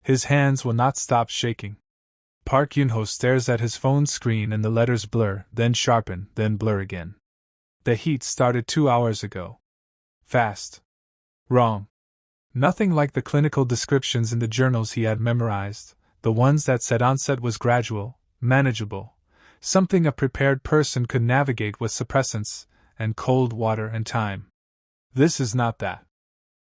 His hands will not stop shaking. Park Yoonho stares at his phone screen and the letters blur, then sharpen, then blur again. The heat started 2 hours ago. Fast. Wrong. Nothing like the clinical descriptions in the journals he had memorized, the ones that said onset was gradual, manageable, something a prepared person could navigate with suppressants, and cold water and time. This is not that.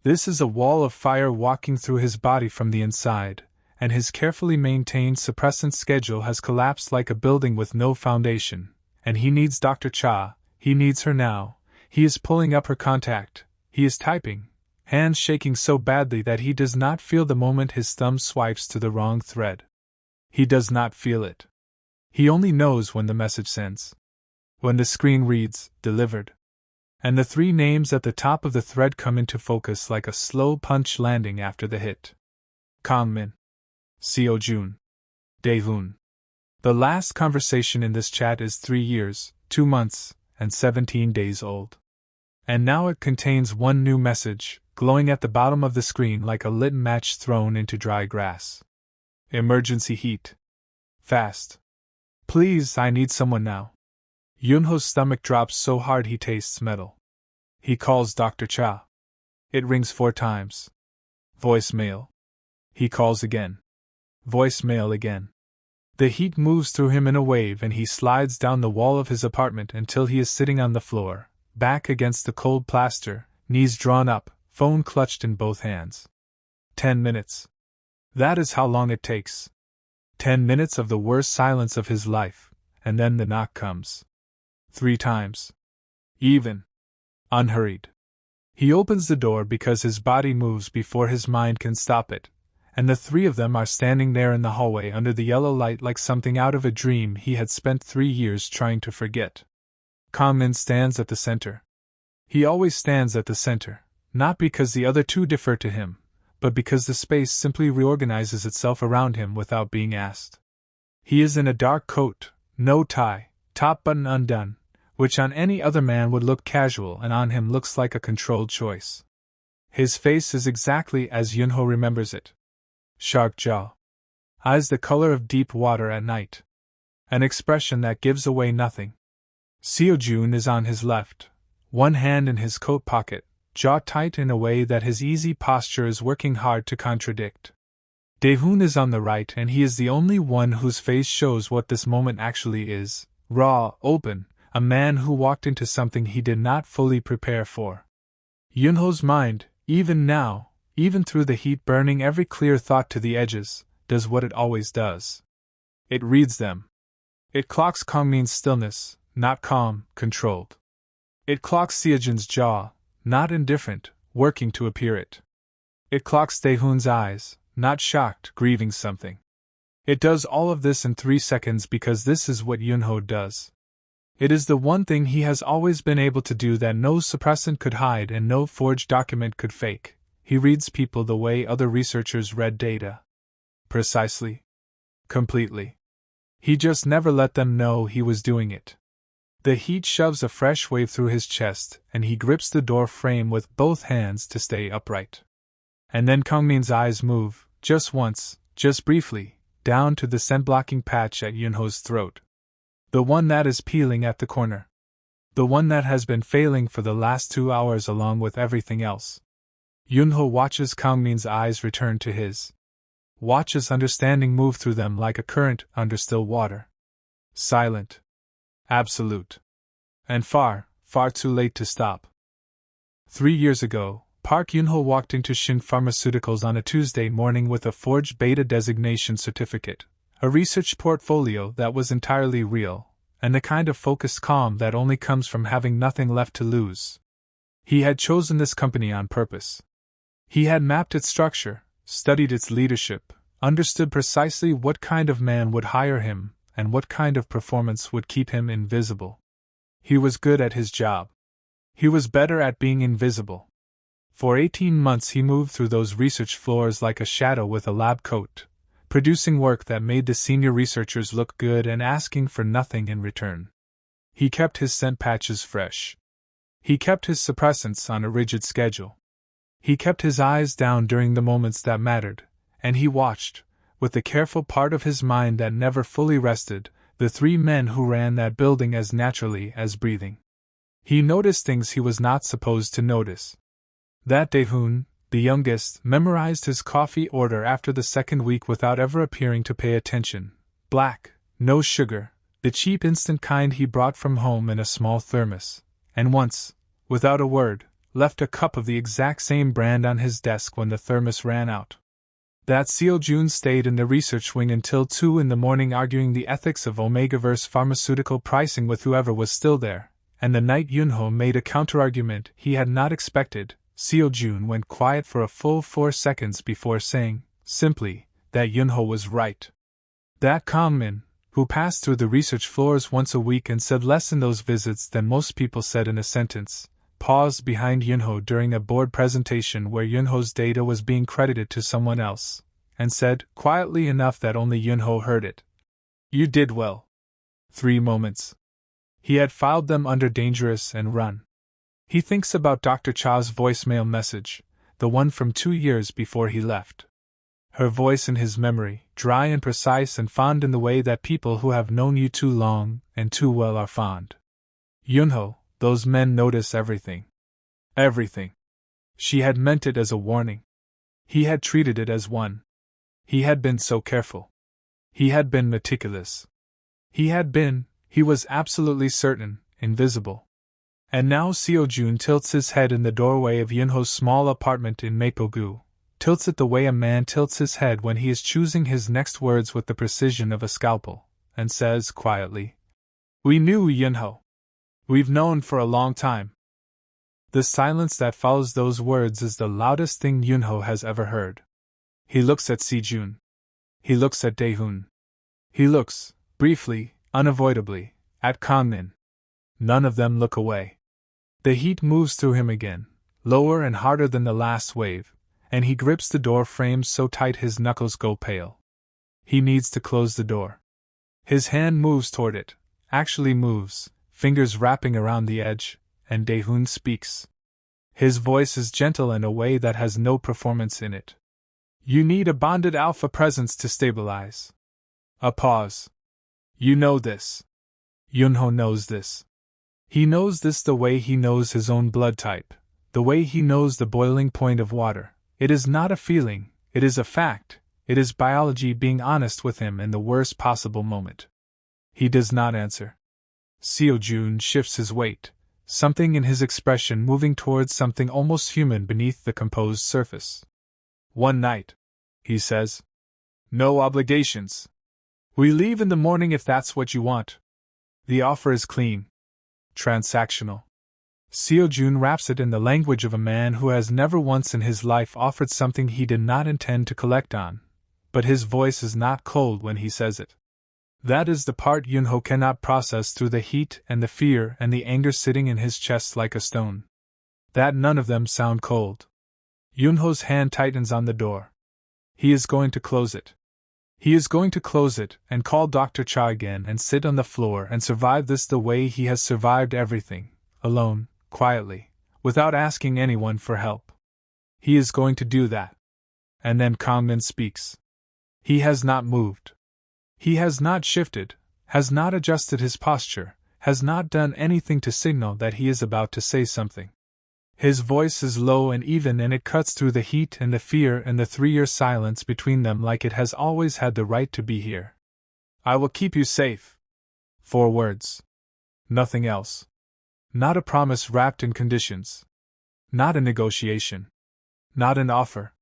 This is a wall of fire walking through his body from the inside, and his carefully maintained suppressant schedule has collapsed like a building with no foundation, and he needs Dr. Cha, he needs her now, he is pulling up her contact, he is typing, hands shaking so badly that he does not feel the moment his thumb swipes to the wrong thread. He does not feel it. He only knows when the message sends. When the screen reads, delivered. And the 3 names at the top of the thread come into focus like a slow punch landing after the hit. Kang Min. Seo Jun. Dae-hoon. The last conversation in this chat is 3 years, 2 months, and 17 days old. And now it contains one new message, glowing at the bottom of the screen like a lit match thrown into dry grass. Emergency heat. Fast. Please, I need someone now. Yoonho's stomach drops so hard he tastes metal. He calls Dr. Cha. It rings 4 times. Voicemail. He calls again. Voicemail again. The heat moves through him in a wave and he slides down the wall of his apartment until he is sitting on the floor, back against the cold plaster, knees drawn up, phone clutched in both hands. 10 minutes. That is how long it takes. 10 minutes of the worst silence of his life, and then the knock comes. 3 times. Even. Unhurried. He opens the door because his body moves before his mind can stop it, and the 3 of them are standing there in the hallway under the yellow light like something out of a dream he had spent 3 years trying to forget. Kang Min stands at the center. He always stands at the center, not because the other 2 defer to him, but because the space simply reorganizes itself around him without being asked. He is in a dark coat, no tie, top button undone, which on any other man would look casual and on him looks like a controlled choice. His face is exactly as Yoonho remembers it. Shark jaw. Eyes the color of deep water at night. An expression that gives away nothing. Seo Jun is on his left, one hand in his coat pocket, jaw tight in a way that his easy posture is working hard to contradict. Dae-hoon is on the right and he is the only one whose face shows what this moment actually is, raw, open, a man who walked into something he did not fully prepare for. Yoonho's mind, even now, even through the heat burning every clear thought to the edges, does what it always does. It reads them. It clocks Kang Min's stillness, not calm, controlled. It clocks Seojun's jaw, not indifferent, working to appear it. It clocks Dae-hoon's eyes, not shocked, grieving something. It does all of this in 3 seconds because this is what Yoonho does. It is the one thing he has always been able to do that no suppressant could hide and no forged document could fake. He reads people the way other researchers read data. Precisely. Completely. He just never let them know he was doing it. The heat shoves a fresh wave through his chest, and he grips the door frame with both hands to stay upright. And then Kang Min's eyes move, just once, just briefly, down to the scent-blocking patch at Yoonho's throat. The one that is peeling at the corner. The one that has been failing for the last 2 hours along with everything else. Yoonho watches Kang Min's eyes return to his. Watches understanding move through them like a current under still water. Silent. Absolute. And far, far too late to stop. 3 years ago, Park Yoonho walked into Shin Pharmaceuticals on a Tuesday morning with a forged beta designation certificate, a research portfolio that was entirely real, and the kind of focused calm that only comes from having nothing left to lose. He had chosen this company on purpose. He had mapped its structure, studied its leadership, understood precisely what kind of man would hire him, and what kind of performance would keep him invisible. He was good at his job. He was better at being invisible. For 18 months he moved through those research floors like a shadow with a lab coat, producing work that made the senior researchers look good and asking for nothing in return. He kept his scent patches fresh. He kept his suppressants on a rigid schedule. He kept his eyes down during the moments that mattered, and he watched, with the careful part of his mind that never fully rested, the three men who ran that building as naturally as breathing. He noticed things he was not supposed to notice. That Dae-hoon, the youngest, memorized his coffee order after the second week without ever appearing to pay attention. Black, no sugar, the cheap instant kind he brought from home in a small thermos, and once, without a word, left a cup of the exact same brand on his desk when the thermos ran out. That Seo-jun stayed in the research wing until 2 in the morning arguing the ethics of Omegaverse pharmaceutical pricing with whoever was still there, and the night Yoonho made a counterargument he had not expected, Seo-jun went quiet for a full 4 seconds before saying, simply, that Yoonho was right. That Kangmin, who passed through the research floors once a week and said less in those visits than most people said in a sentence, paused behind Yoonho during a board presentation where Yoonho's data was being credited to someone else, and said, quietly enough that only Yoonho heard it, "You did well." 3 moments. He had filed them under dangerous and run. He thinks about Dr. Cha's voicemail message, the one from 2 years before he left. Her voice in his memory, dry and precise and fond in the way that people who have known you too long and too well are fond. Yoonho, those men notice everything. Everything. She had meant it as a warning. He had treated it as one. He had been so careful. He had been meticulous. He was absolutely certain, invisible. And now Seo-jun tilts his head in the doorway of Yoonho's small apartment in Maple-gu, tilts it the way a man tilts his head when he is choosing his next words with the precision of a scalpel, and says quietly, "We knew, Yoonho. We've known for a long time." The silence that follows those words is the loudest thing Yoonho has ever heard. He looks at Seo-jun. He looks at Dae-hoon. He looks, briefly, unavoidably, at Kangmin. None of them look away. The heat moves through him again, lower and harder than the last wave, and he grips the door frames so tight his knuckles go pale. He needs to close the door. His hand moves toward it, actually moves, fingers wrapping around the edge, and Dae-hoon speaks. His voice is gentle in a way that has no performance in it. "You need a bonded alpha presence to stabilize." A pause. "You know this." Yoonho knows this. He knows this the way he knows his own blood type, the way he knows the boiling point of water. It is not a feeling, it is a fact, it is biology being honest with him in the worst possible moment. He does not answer. Seo-jun shifts his weight, something in his expression moving towards something almost human beneath the composed surface. "One night," he says. "No obligations. We leave in the morning if that's what you want. The offer is clean. Transactional." Seo-jun raps it in the language of a man who has never once in his life offered something he did not intend to collect on, but his voice is not cold when he says it. That is the part Yoonho cannot process through the heat and the fear and the anger sitting in his chest like a stone. That none of them sound cold. Yoonho's hand tightens on the door. He is going to close it. He is going to close it and call Dr. Cha again and sit on the floor and survive this the way he has survived everything, alone, quietly, without asking anyone for help. He is going to do that. And then Kangmin speaks. He has not moved. He has not shifted, has not adjusted his posture, has not done anything to signal that he is about to say something. His voice is low and even and it cuts through the heat and the fear and the 3-year silence between them like it has always had the right to be here. "I will keep you safe." 4 words. Nothing else. Not a promise wrapped in conditions. Not a negotiation. Not an offer.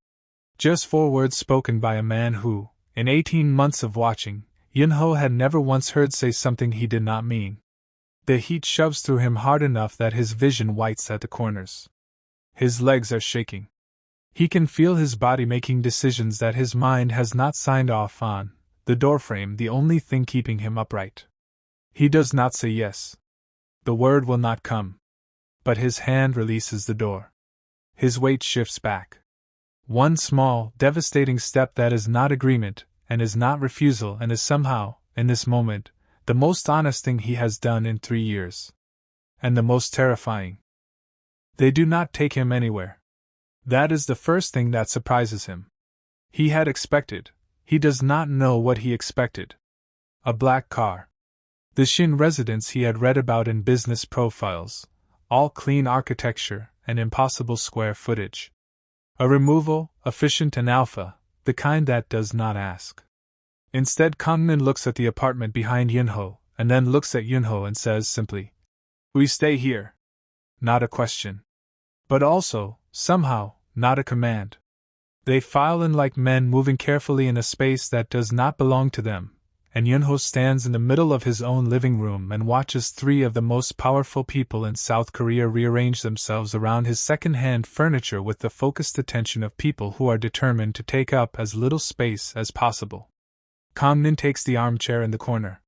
Just 4 words spoken by a man who, in 18 months of watching, Yoonho had never once heard say something he did not mean. The heat shoves through him hard enough that his vision whites at the corners. His legs are shaking. He can feel his body making decisions that his mind has not signed off on, the doorframe the only thing keeping him upright. He does not say yes. The word will not come. But his hand releases the door. His weight shifts back. One small, devastating step that is not agreement, and is not refusal, and is somehow, in this moment, the most honest thing he has done in 3 years. And the most terrifying. They do not take him anywhere. That is the first thing that surprises him. He had expected, he does not know what he expected. A black car. The Shin residence he had read about in business profiles, all clean architecture and impossible square footage. A removal, efficient and alpha, the kind that does not ask. Instead, Kangmin looks at the apartment behind Yoonho, and then looks at Yoonho and says simply, "We stay here." Not a question. But also, somehow, not a command. They file in like men moving carefully in a space that does not belong to them, and Yoonho stands in the middle of his own living room and watches three of the most powerful people in South Korea rearrange themselves around his second-hand furniture with the focused attention of people who are determined to take up as little space as possible. Kangmin takes the armchair in the corner.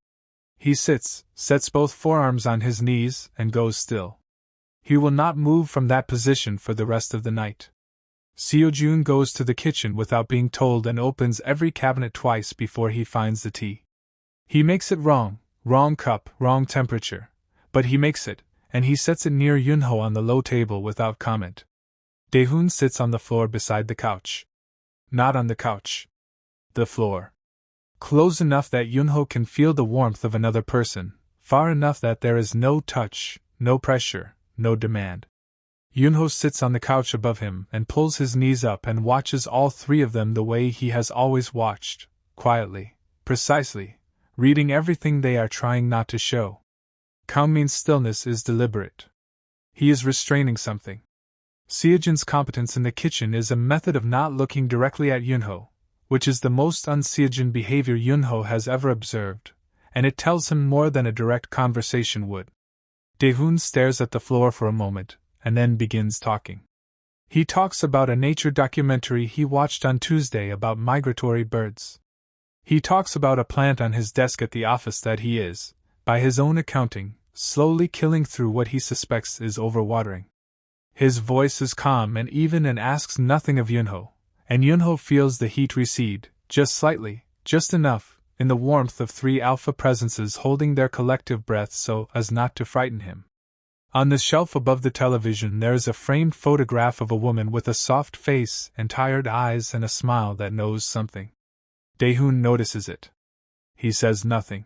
He sits, sets both forearms on his knees, and goes still. He will not move from that position for the rest of the night. Seo-jun goes to the kitchen without being told and opens every cabinet twice before he finds the tea. He makes it wrong cup, wrong temperature, but he makes it, and he sets it near Yoonho on the low table without comment. Dae-hoon sits on the floor beside the couch. Not on the couch. The floor. Close enough that Yoonho can feel the warmth of another person, far enough that there is no touch, no pressure, no demand. Yoonho sits on the couch above him and pulls his knees up and watches all three of them the way he has always watched, quietly, precisely, reading everything they are trying not to show. Kangmin's stillness is deliberate. He is restraining something. Seo-jun's competence in the kitchen is a method of not looking directly at Yoonho, which is the most un-Seo-jun behavior Yoonho has ever observed, and it tells him more than a direct conversation would. Dae-hoon stares at the floor for a moment, and then begins talking. He talks about a nature documentary he watched on Tuesday about migratory birds. He talks about a plant on his desk at the office that he is, by his own accounting, slowly killing through what he suspects is overwatering. His voice is calm and even and asks nothing of Yoonho, and Yoonho feels the heat recede, just slightly, just enough, in the warmth of three alpha presences holding their collective breath so as not to frighten him. On the shelf above the television there is a framed photograph of a woman with a soft face and tired eyes and a smile that knows something. Dae-hoon notices it. He says nothing.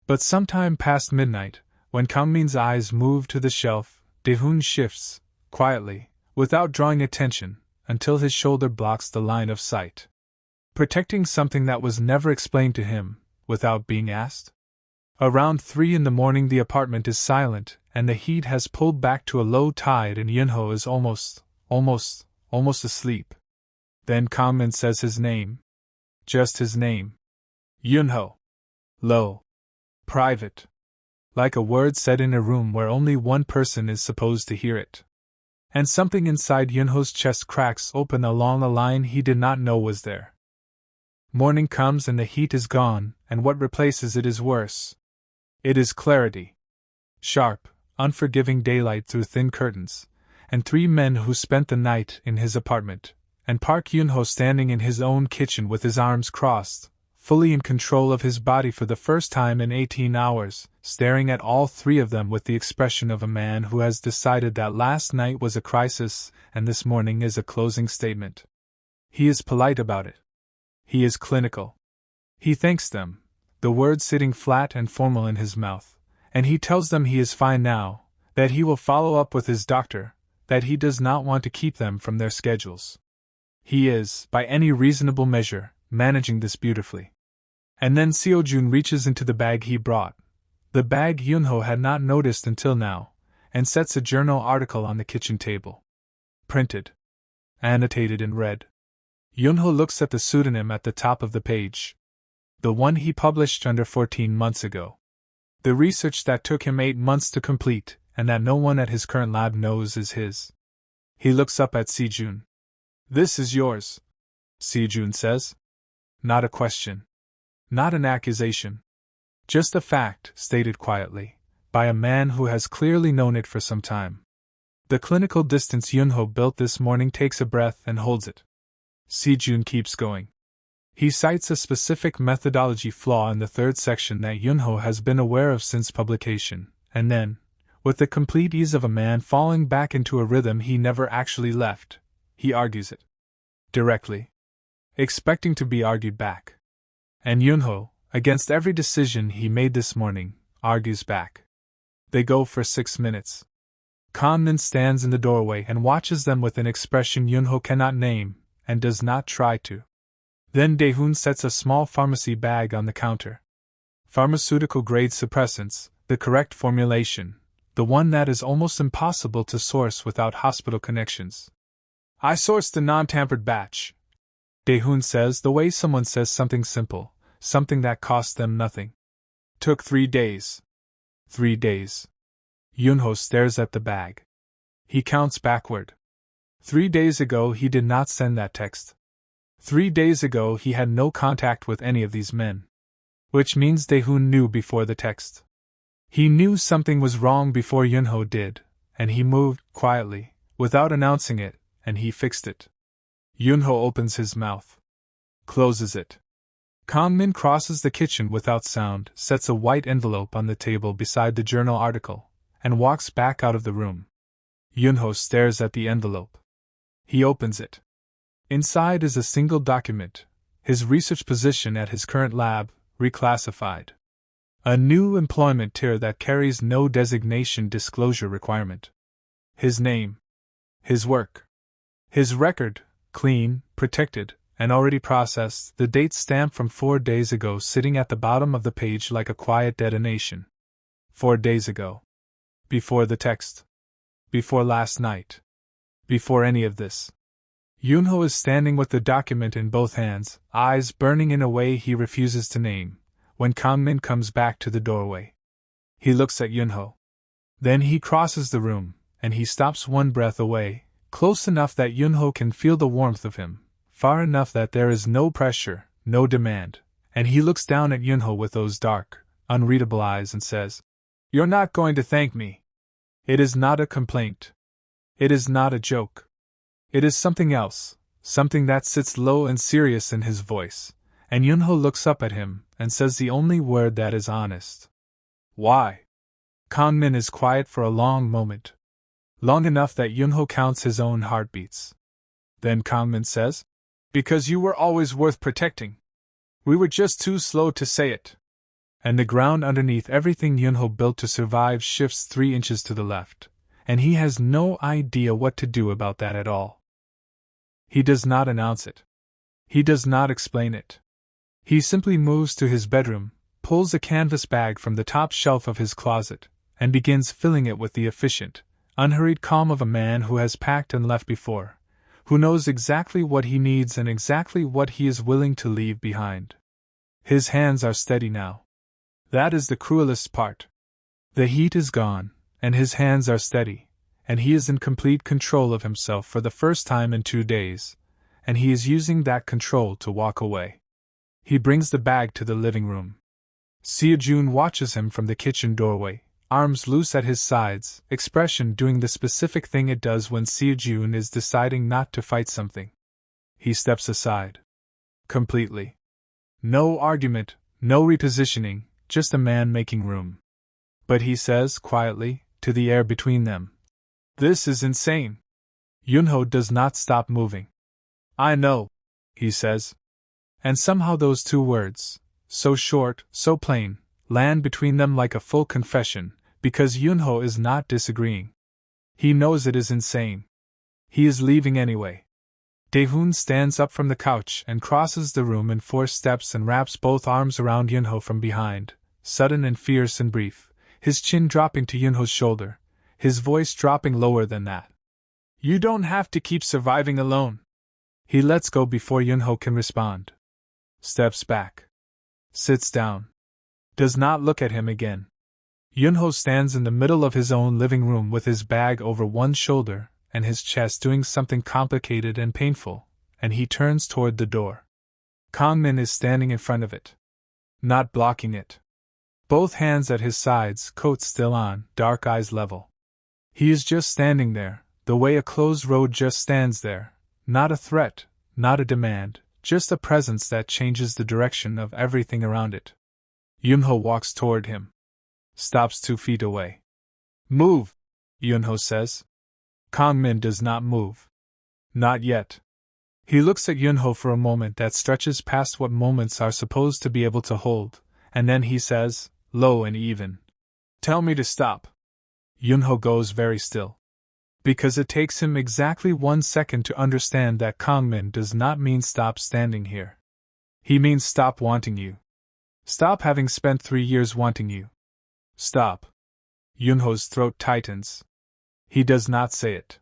But sometime past midnight, when Kangmin's eyes move to the shelf, Dae-hoon shifts, quietly, without drawing attention, until his shoulder blocks the line of sight. Protecting something that was never explained to him, without being asked? Around 3 in the morning the apartment is silent, and the heat has pulled back to a low tide and Yoonho is almost asleep. Then Kangmin says his name. Just his name. Yoonho. Low. Private. Like a word said in a room where only one person is supposed to hear it. And something inside Yoonho's chest cracks open along a line he did not know was there. Morning comes and the heat is gone, and what replaces it is worse. It is clarity. Sharp, unforgiving daylight through thin curtains, and 3 men who spent the night in his apartment, and Park Yoonho standing in his own kitchen with his arms crossed, fully in control of his body for the first time in 18 hours, staring at all 3 of them with the expression of a man who has decided that last night was a crisis and this morning is a closing statement. He is polite about it. He is clinical. He thanks them, the words sitting flat and formal in his mouth, and he tells them he is fine now, that he will follow up with his doctor, that he does not want to keep them from their schedules. He is, by any reasonable measure, managing this beautifully. And then Seo-jun reaches into the bag he brought, the bag Yoonho had not noticed until now, and sets a journal article on the kitchen table. Printed. Annotated in red. Yoonho looks at the pseudonym at the top of the page. The one he published under 14 months ago. The research that took him 8 months to complete, and that no one at his current lab knows is his. He looks up at Seo-jun. "This is yours," Seo-jun says. Not a question. Not an accusation. Just a fact, stated quietly, by a man who has clearly known it for some time. The clinical distance Yoonho built this morning takes a breath and holds it. Seo-jun keeps going. He cites a specific methodology flaw in the 3rd section that Yoonho has been aware of since publication, and then, with the complete ease of a man falling back into a rhythm he never actually left, he argues it. Directly. expecting to be argued back. And Yoonho, against every decision he made this morning, argues back. They go for 6 minutes. Kang-min stands in the doorway and watches them with an expression Yoonho cannot name, and does not try to. Then Dae-hoon sets a small pharmacy bag on the counter. Pharmaceutical-grade suppressants, the correct formulation, the one that is almost impossible to source without hospital connections. I sourced the non-tampered batch, Dae-hoon says the way someone says something simple, something that cost them nothing. Took 3 days. 3 days. Yoonho stares at the bag. He counts backward. 3 days ago he did not send that text. 3 days ago he had no contact with any of these men. Which means Dae-hoon knew before the text. He knew something was wrong before Yoonho did, and he moved, quietly, without announcing it, and he fixed it. Yoonho opens his mouth. Closes it. Kang-min crosses the kitchen without sound, sets a white envelope on the table beside the journal article, and walks back out of the room. Yoonho stares at the envelope. He opens it. Inside is a single document, his research position at his current lab, reclassified. A new employment tier that carries no designation disclosure requirement. His name. His work. His record, clean, protected, and already processed, the date stamped from 4 days ago sitting at the bottom of the page like a quiet detonation. 4 days ago. Before the text. Before last night. Before any of this. Yoonho is standing with the document in both hands, eyes burning in a way he refuses to name, when Kang-min comes back to the doorway. He looks at Yoonho. Then he crosses the room, and he stops one breath away, close enough that Yoonho can feel the warmth of him, far enough that there is no pressure, no demand, and he looks down at Yoonho with those dark, unreadable eyes and says, "You're not going to thank me." It is not a complaint. It is not a joke. It is something else, something that sits low and serious in his voice, and Yoonho looks up at him and says the only word that is honest. Why? Kang-min is quiet for a long moment. Long enough that Yoonho counts his own heartbeats. Then Kang-min says, "Because you were always worth protecting. We were just too slow to say it." And the ground underneath everything Yoonho built to survive shifts 3 inches to the left, and he has no idea what to do about that at all. He does not announce it. He does not explain it. He simply moves to his bedroom, pulls a canvas bag from the top shelf of his closet, and begins filling it with the efficient, unhurried calm of a man who has packed and left before, who knows exactly what he needs and exactly what he is willing to leave behind. His hands are steady now. That is the cruelest part. The heat is gone, and his hands are steady, and he is in complete control of himself for the first time in 2 days, and he is using that control to walk away. He brings the bag to the living room. Seo-jun watches him from the kitchen doorway, arms loose at his sides, expression doing the specific thing it does when Seo-jun is deciding not to fight something. He steps aside. Completely. No argument, no repositioning, just a man making room. But he says, quietly, to the air between them, "This is insane." Yoonho does not stop moving. "I know," he says. And somehow those 2 words, so short, so plain, land between them like a full confession, because Yoonho is not disagreeing. He knows it is insane. He is leaving anyway. Dae-hoon stands up from the couch and crosses the room in 4 steps and wraps both arms around Yoonho from behind, sudden and fierce and brief, his chin dropping to Yoonho's shoulder, his voice dropping lower than that. "You don't have to keep surviving alone." He lets go before Yoonho can respond. Steps back. Sits down. Does not look at him again. Yoonho stands in the middle of his own living room with his bag over one shoulder and his chest doing something complicated and painful, and he turns toward the door. Kang-min is standing in front of it. Not blocking it. Both hands at his sides, coat still on, dark eyes level. He is just standing there, the way a closed road just stands there, not a threat, not a demand, just a presence that changes the direction of everything around it. Yoonho walks toward him. Stops 2 feet away. "Move," Yoonho says. Kang-min does not move. Not yet. He looks at Yoonho for a moment that stretches past what moments are supposed to be able to hold, and then he says, low and even, "Tell me to stop." Yoonho goes very still. Because it takes him exactly 1 second to understand that Kangmin does not mean stop standing here. He means stop wanting you. Stop having spent 3 years wanting you. Stop. Yoonho's throat tightens. He does not say it.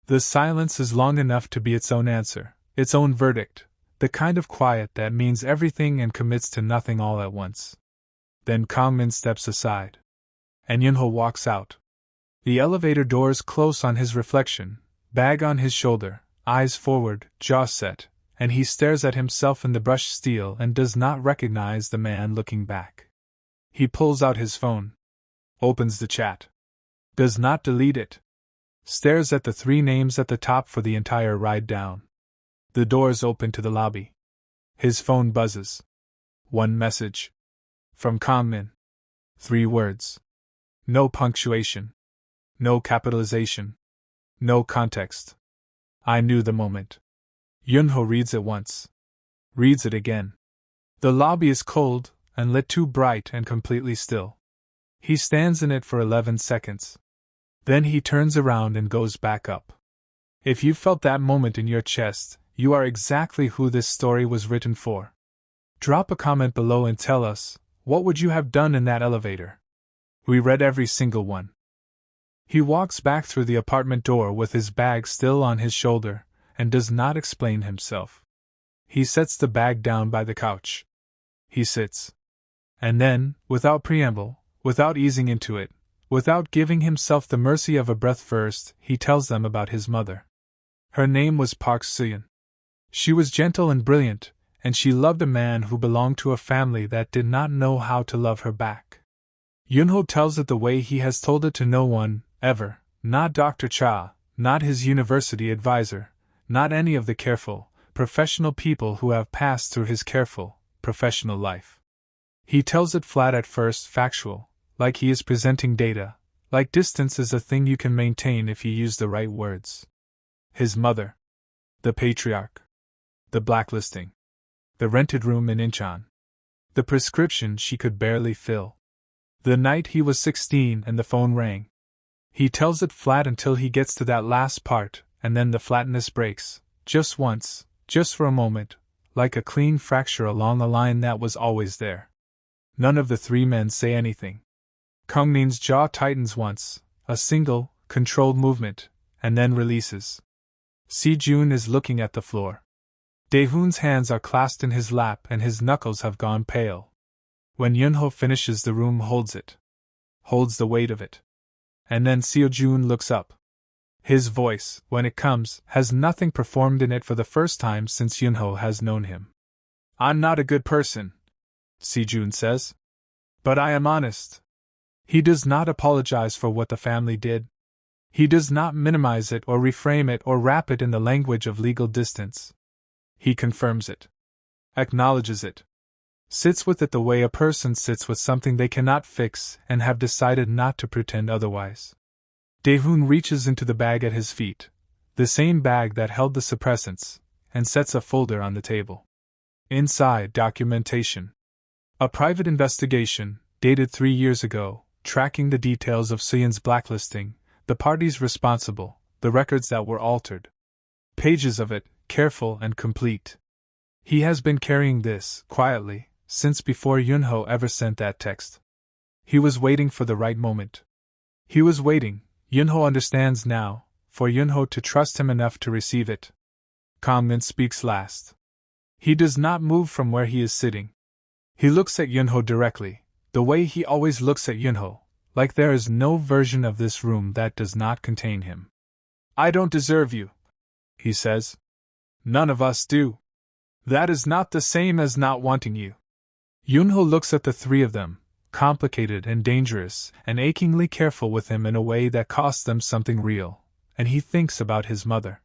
The silence is long enough to be its own answer, its own verdict, the kind of quiet that means everything and commits to nothing all at once. Then Kangmin steps aside. And Yoonho walks out. The elevator doors close on his reflection, bag on his shoulder, eyes forward, jaw set, and he stares at himself in the brushed steel and does not recognize the man looking back. He pulls out his phone. Opens the chat. Does not delete it. Stares at the 3 names at the top for the entire ride down. The doors open to the lobby. His phone buzzes. 1 message. From Kangmin. 3 words. No punctuation. No capitalization. No context. I knew the moment. Yoonho reads it once. Reads it again. The lobby is cold, and lit too bright and completely still. He stands in it for 11 seconds. Then he turns around and goes back up. If you felt that moment in your chest, you are exactly who this story was written for. Drop a comment below and tell us, what would you have done in that elevator? We read every single one. He walks back through the apartment door with his bag still on his shoulder, and does not explain himself. He sets the bag down by the couch. He sits. And then, without preamble, without easing into it, without giving himself the mercy of a breath first, he tells them about his mother. Her name was Park Seon. She was gentle and brilliant, and she loved a man who belonged to a family that did not know how to love her back. Yoonho tells it the way he has told it to no one, ever, not Dr. Cha, not his university advisor, not any of the careful, professional people who have passed through his careful, professional life. He tells it flat at first, factual, like he is presenting data, like distance is a thing you can maintain if you use the right words. His mother. The patriarch. The blacklisting. The rented room in Incheon. The prescription she could barely fill. The night he was 16 and the phone rang. He tells it flat until he gets to that last part, and then the flatness breaks, just once, just for a moment, like a clean fracture along a line that was always there. None of the 3 men say anything. Kangmin's jaw tightens once, a single, controlled movement, and then releases. Si-jun is looking at the floor. Daehoon's hands are clasped in his lap and his knuckles have gone pale. When Yoonho finishes, the room holds it. Holds the weight of it. And then Seo-jun looks up. His voice, when it comes, has nothing performed in it for the first time since Yoonho has known him. "I'm not a good person," Si-jun says. "But I am honest." He does not apologize for what the family did. He does not minimize it or reframe it or wrap it in the language of legal distance. He confirms it. Acknowledges it. Sits with it the way a person sits with something they cannot fix and have decided not to pretend otherwise. Daehoon reaches into the bag at his feet, the same bag that held the suppressants, and sets a folder on the table. Inside, documentation. A private investigation, dated 3 years ago, tracking the details of Seon's blacklisting, the parties responsible, the records that were altered. Pages of it, careful and complete. He has been carrying this, quietly, since before Yoonho ever sent that text. He was waiting for the right moment. He was waiting, Yoonho understands now, for Yoonho to trust him enough to receive it. Kangmin speaks last. He does not move from where he is sitting. He looks at Yoonho directly, the way he always looks at Yoonho, like there is no version of this room that does not contain him. "I don't deserve you," he says. "None of us do. That is not the same as not wanting you." Yoonho looks at the 3 of them, complicated and dangerous and achingly careful with him in a way that costs them something real, and he thinks about his mother.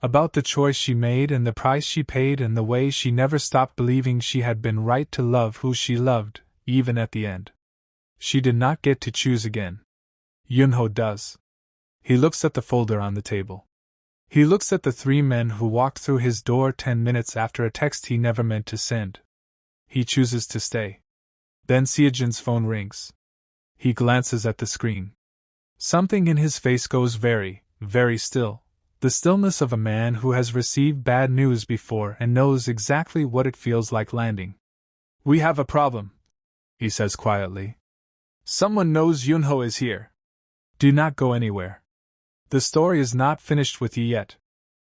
About the choice she made and the price she paid and the way she never stopped believing she had been right to love who she loved, even at the end. She did not get to choose again. Yoonho does. He looks at the folder on the table. He looks at the three men who walked through his door 10 minutes after a text he never meant to send. He chooses to stay. Then Seojun's phone rings. He glances at the screen. Something in his face goes very, very still, the stillness of a man who has received bad news before and knows exactly what it feels like landing. "We have a problem," he says quietly. "Someone knows Yoonho is here. Do not go anywhere. The story is not finished with you yet.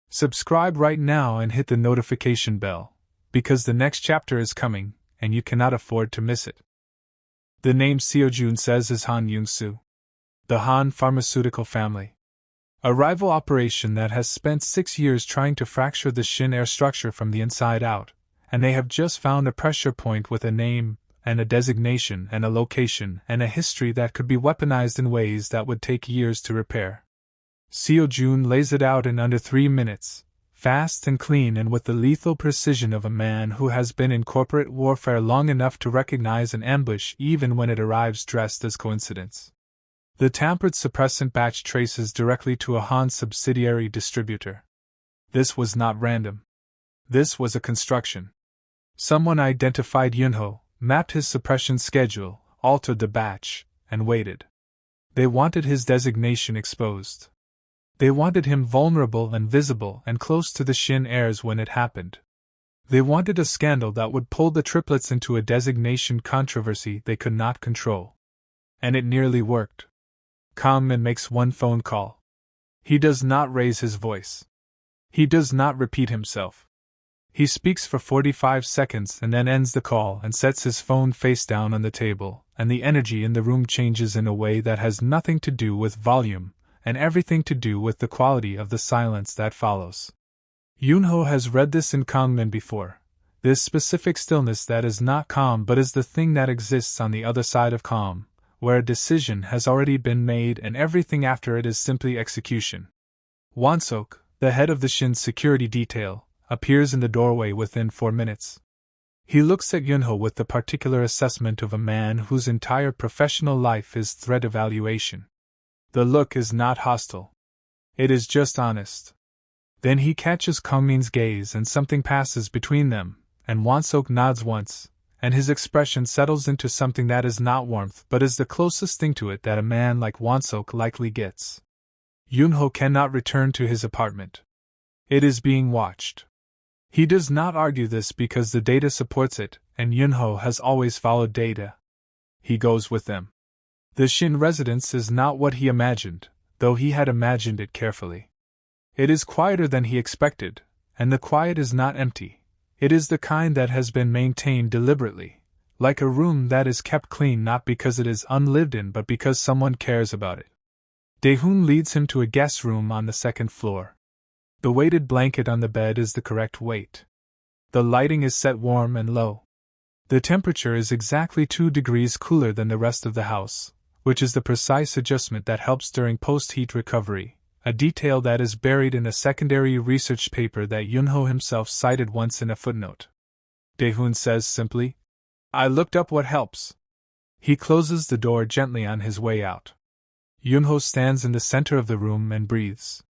Subscribe right now and hit the notification bell, because the next chapter is coming, and you cannot afford to miss it." The name Seojun says is Han Young-soo. The Han pharmaceutical family. A rival operation that has spent 6 years trying to fracture the Shin Air structure from the inside out, and they have just found a pressure point with a name, and a designation, and a location, and a history that could be weaponized in ways that would take years to repair. Seojun lays it out in under 3 minutes, fast and clean and with the lethal precision of a man who has been in corporate warfare long enough to recognize an ambush even when it arrives dressed as coincidence. The tampered suppressant batch traces directly to a Han subsidiary distributor. This was not random. This was a construction. Someone identified Yoonho, mapped his suppression schedule, altered the batch, and waited. They wanted his designation exposed. They wanted him vulnerable and visible and close to the Shin heirs when it happened. They wanted a scandal that would pull the triplets into a designation controversy they could not control. And it nearly worked. Kangmin makes one phone call. He does not raise his voice. He does not repeat himself. He speaks for 45 seconds and then ends the call and sets his phone face down on the table, and the energy in the room changes in a way that has nothing to do with volume, and everything to do with the quality of the silence that follows. Yoonho has read this in Kangmin before, this specific stillness that is not calm but is the thing that exists on the other side of calm, where a decision has already been made and everything after it is simply execution. Won-sok, the head of the Shin security detail, appears in the doorway within 4 minutes. He looks at Yoonho with the particular assessment of a man whose entire professional life is threat evaluation. The look is not hostile. It is just honest. Then he catches Kangmin's gaze and something passes between them, and Won-sok nods once, and his expression settles into something that is not warmth but is the closest thing to it that a man like Won-sok likely gets. Yoonho cannot return to his apartment. It is being watched. He does not argue this because the data supports it, and Yoonho has always followed data. He goes with them. The Shin residence is not what he imagined, though he had imagined it carefully. It is quieter than he expected, and the quiet is not empty. It is the kind that has been maintained deliberately, like a room that is kept clean not because it is unlived in but because someone cares about it. Dae-hoon leads him to a guest room on the 2nd floor. The weighted blanket on the bed is the correct weight. The lighting is set warm and low. The temperature is exactly 2 degrees cooler than the rest of the house, which is the precise adjustment that helps during post-heat recovery, a detail that is buried in a secondary research paper that Yoonho himself cited once in a footnote. Dae-hoon says simply, "I looked up what helps." He closes the door gently on his way out. Yoonho stands in the center of the room and breathes.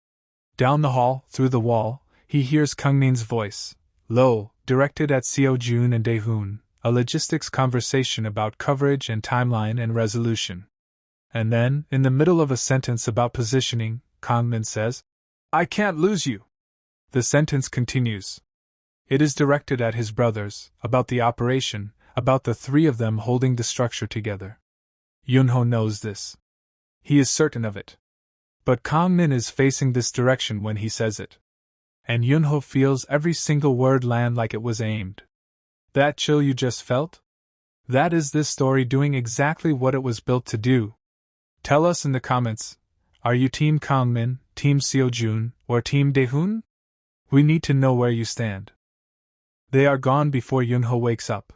Down the hall, through the wall, he hears Kangmin's voice, low, directed at Seojun and Dae-hoon, a logistics conversation about coverage and timeline and resolution. And then, in the middle of a sentence about positioning, Kangmin says, "I can't lose you." The sentence continues. It is directed at his brothers, about the operation, about the 3 of them holding the structure together. Yoonho knows this. He is certain of it. But Kangmin is facing this direction when he says it. And Yoonho feels every single word land like it was aimed. That chill you just felt? That is this story doing exactly what it was built to do. Tell us in the comments, are you Team Kangmin, Team Seojun, or Team Dae-hoon? We need to know where you stand. They are gone before Yoonho wakes up.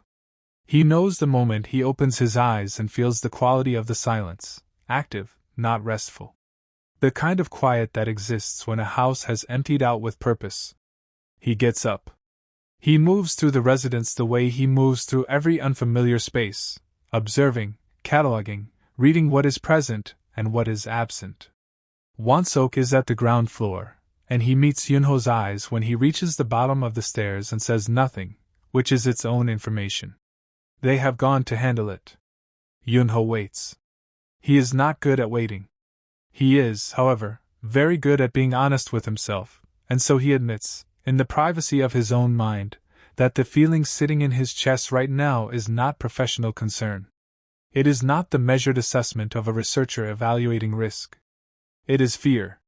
He knows the moment he opens his eyes and feels the quality of the silence, active, not restful. The kind of quiet that exists when a house has emptied out with purpose. He gets up. He moves through the residence the way he moves through every unfamiliar space, observing, cataloging, reading what is present and what is absent. Won-sok is at the ground floor, and he meets Yoonho's eyes when he reaches the bottom of the stairs and says nothing, which is its own information. They have gone to handle it. Yoonho waits. He is not good at waiting. He is, however, very good at being honest with himself, and so he admits, in the privacy of his own mind, that the feeling sitting in his chest right now is not professional concern. It is not the measured assessment of a researcher evaluating risk. It is fear.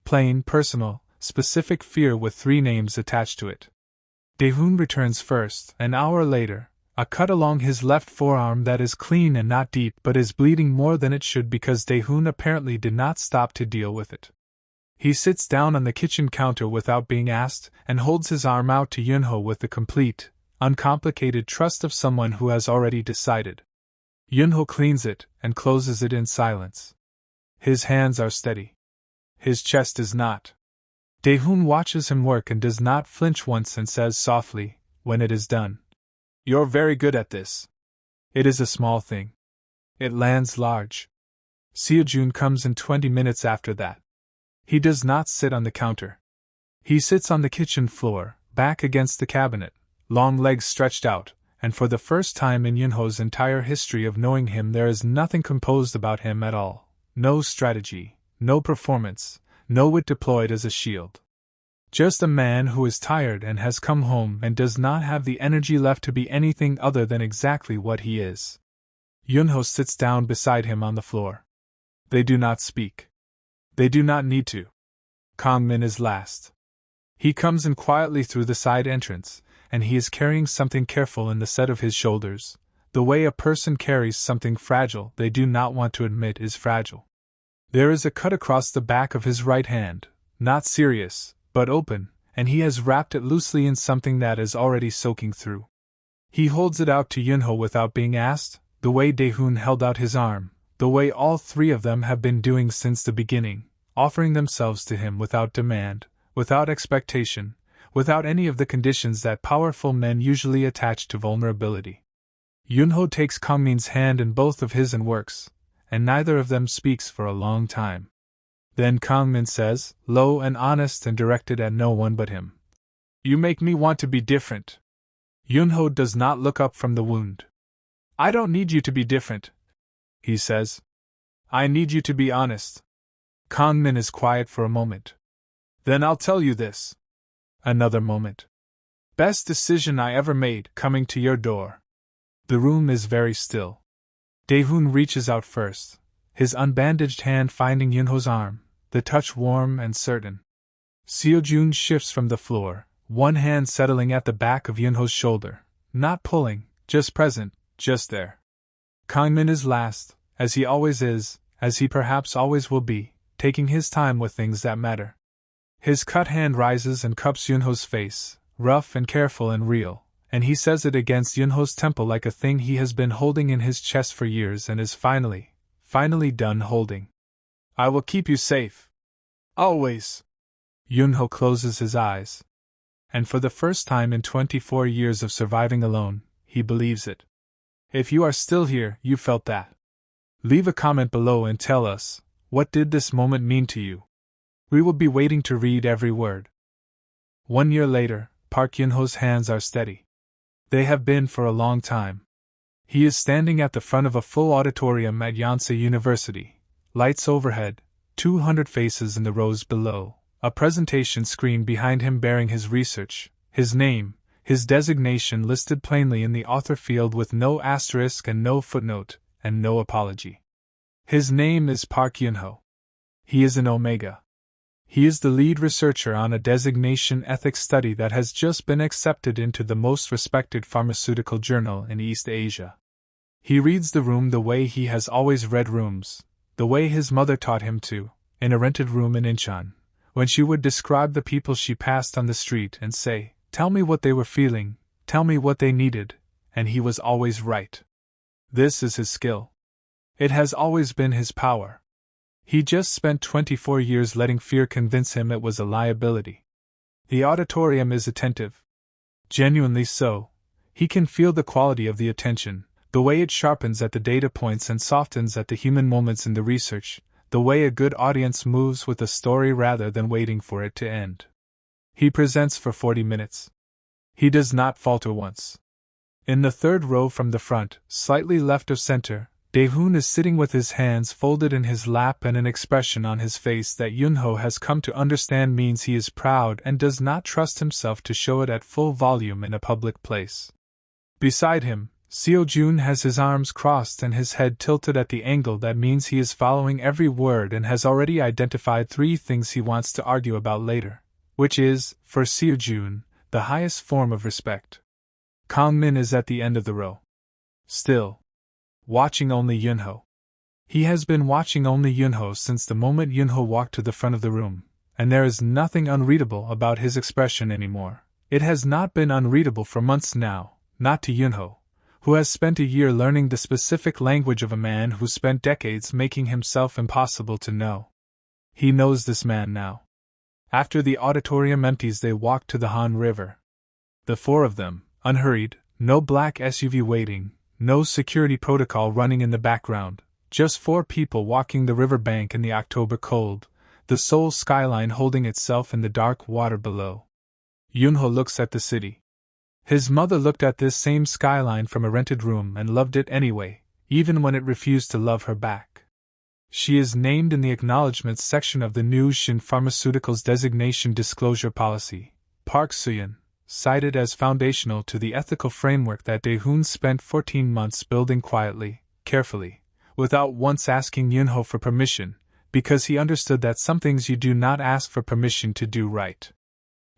Plain, personal, specific fear with 3 names attached to it. Daehoon returns first, an hour later, a cut along his left forearm that is clean and not deep but is bleeding more than it should because Daehoon apparently did not stop to deal with it. He sits down on the kitchen counter without being asked and holds his arm out to Yoonho with the complete, uncomplicated trust of someone who has already decided. Yoonho cleans it and closes it in silence. His hands are steady. His chest is not. Daehoon watches him work and does not flinch once and says softly, when it is done, "You're very good at this." It is a small thing. It lands large. Seojun comes in 20 minutes after that. He does not sit on the counter. He sits on the kitchen floor, back against the cabinet, long legs stretched out, and for the first time in Yoonho's entire history of knowing him there is nothing composed about him at all. No strategy, no performance, no wit deployed as a shield. Just a man who is tired and has come home and does not have the energy left to be anything other than exactly what he is. Yoonho sits down beside him on the floor. They do not speak. They do not need to. Kangmin is last. He comes in quietly through the side entrance, and he is carrying something careful in the set of his shoulders, the way a person carries something fragile they do not want to admit is fragile. There is a cut across the back of his right hand, not serious, but open, and he has wrapped it loosely in something that is already soaking through. He holds it out to Yoonho without being asked, the way Daehoon held out his arm, the way all 3 of them have been doing since the beginning, offering themselves to him without demand, without expectation, without any of the conditions that powerful men usually attach to vulnerability. Yoonho takes Kangmin's hand in both of his and works, and neither of them speaks for a long time. Then Kangmin says, low and honest and directed at no one but him, "You make me want to be different." Yoonho does not look up from the wound. "I don't need you to be different," he says. "I need you to be honest." Kangmin is quiet for a moment. "Then I'll tell you this." Another moment. "Best decision I ever made, coming to your door." The room is very still. Daehoon reaches out first, his unbandaged hand finding Yoonho's arm, the touch warm and certain. Seojun shifts from the floor, one hand settling at the back of Yoonho's shoulder, not pulling, just present, just there. Kangmin is last, as he always is, as he perhaps always will be, taking his time with things that matter. His cut hand rises and cups Yoonho's face, rough and careful and real, and he says it against Yoonho's temple like a thing he has been holding in his chest for years and is finally done holding. "I will keep you safe. Always." Yoonho closes his eyes. And for the first time in 24 years of surviving alone, he believes it. If you are still here, you felt that. Leave a comment below and tell us, what did this moment mean to you? We will be waiting to read every word. 1 year later, Park Yoonho's hands are steady. They have been for a long time. He is standing at the front of a full auditorium at Yonsei University, lights overhead, 200 faces in the rows below, a presentation screen behind him bearing his research, his name, his designation listed plainly in the author field with no asterisk and no footnote, and no apology. His name is Park Yoonho. He is an Omega. He is the lead researcher on a designation ethics study that has just been accepted into the most respected pharmaceutical journal in East Asia. He reads the room the way he has always read rooms, the way his mother taught him to, in a rented room in Incheon, when she would describe the people she passed on the street and say, "Tell me what they were feeling, tell me what they needed," and he was always right. This is his skill. It has always been his power. He just spent 24 years letting fear convince him it was a liability. The auditorium is attentive. Genuinely so. He can feel the quality of the attention, the way it sharpens at the data points and softens at the human moments in the research, the way a good audience moves with a story rather than waiting for it to end. He presents for 40 minutes. He does not falter once. In the third row from the front, slightly left of center, Daehoon is sitting with his hands folded in his lap and an expression on his face that Yoonho has come to understand means he is proud and does not trust himself to show it at full volume in a public place. Beside him, Seo-jun has his arms crossed and his head tilted at the angle that means he is following every word and has already identified 3 things he wants to argue about later, which is, for Seo-jun, the highest form of respect. Kang-min is at the end of the row. Still. Watching only Yoonho. He has been watching only Yoonho since the moment Yoonho walked to the front of the room, and there is nothing unreadable about his expression anymore. It has not been unreadable for months now, not to Yoonho, who has spent a year learning the specific language of a man who spent decades making himself impossible to know. He knows this man now. After the auditorium empties, they walk to the Han River. The 4 of them, unhurried, no black SUV waiting, no security protocol running in the background, just 4 people walking the riverbank in the October cold, the Seoul skyline holding itself in the dark water below. Yoonho looks at the city. His mother looked at this same skyline from a rented room and loved it anyway, even when it refused to love her back. She is named in the acknowledgments section of the new Shin Pharmaceuticals Designation Disclosure Policy. Park Soo-yeon, cited as foundational to the ethical framework that Daehoon spent 14 months building quietly, carefully, without once asking Yoonho for permission, because he understood that some things you do not ask for permission to do right.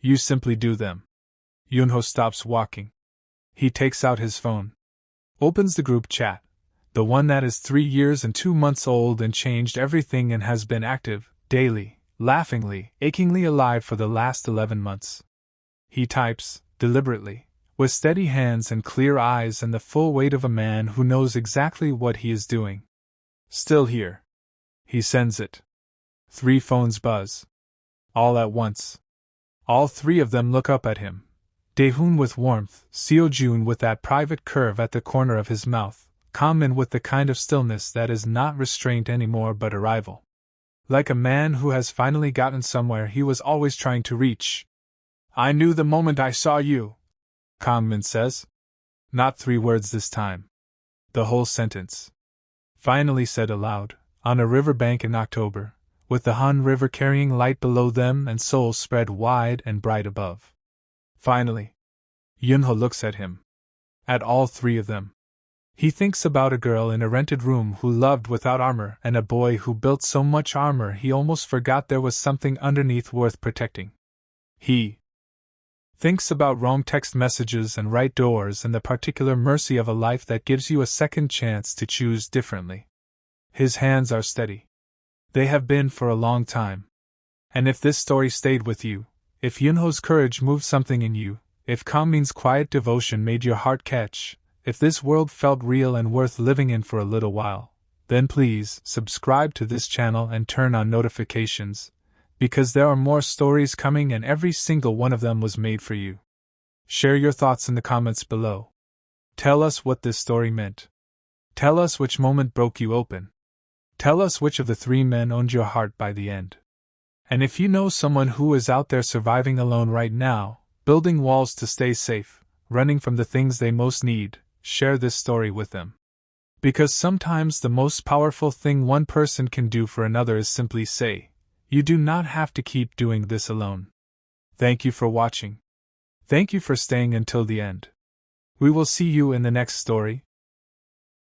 You simply do them. Yoonho stops walking. He takes out his phone. Opens the group chat, the one that is 3 years and 2 months old and changed everything and has been active, daily, laughingly, achingly alive for the last 11 months. He types, deliberately, with steady hands and clear eyes and the full weight of a man who knows exactly what he is doing. Still here. He sends it. 3 phones buzz. All at once. All 3 of them look up at him. Daehoon with warmth, Seo-jun with that private curve at the corner of his mouth, Kang-min with the kind of stillness that is not restraint anymore but arrival. Like a man who has finally gotten somewhere he was always trying to reach. "I knew the moment I saw you," Kang-min says. Not 3 words this time. The whole sentence. Finally said aloud, on a riverbank in October, with the Han River carrying light below them and Seoul spread wide and bright above. Finally. Yoonho looks at him. At all 3 of them. He thinks about a girl in a rented room who loved without armor and a boy who built so much armor he almost forgot there was something underneath worth protecting. He thinks about wrong text messages and right doors and the particular mercy of a life that gives you a second chance to choose differently. His hands are steady. They have been for a long time. And if this story stayed with you, if Yoonho's courage moved something in you, if Kang-min's quiet devotion made your heart catch, if this world felt real and worth living in for a little while, then please subscribe to this channel and turn on notifications, because there are more stories coming and every single one of them was made for you. Share your thoughts in the comments below. Tell us what this story meant. Tell us which moment broke you open. Tell us which of the 3 men owned your heart by the end. And if you know someone who is out there surviving alone right now, building walls to stay safe, running from the things they most need, share this story with them. Because sometimes the most powerful thing one person can do for another is simply say, "You do not have to keep doing this alone." Thank you for watching. Thank you for staying until the end. We will see you in the next story.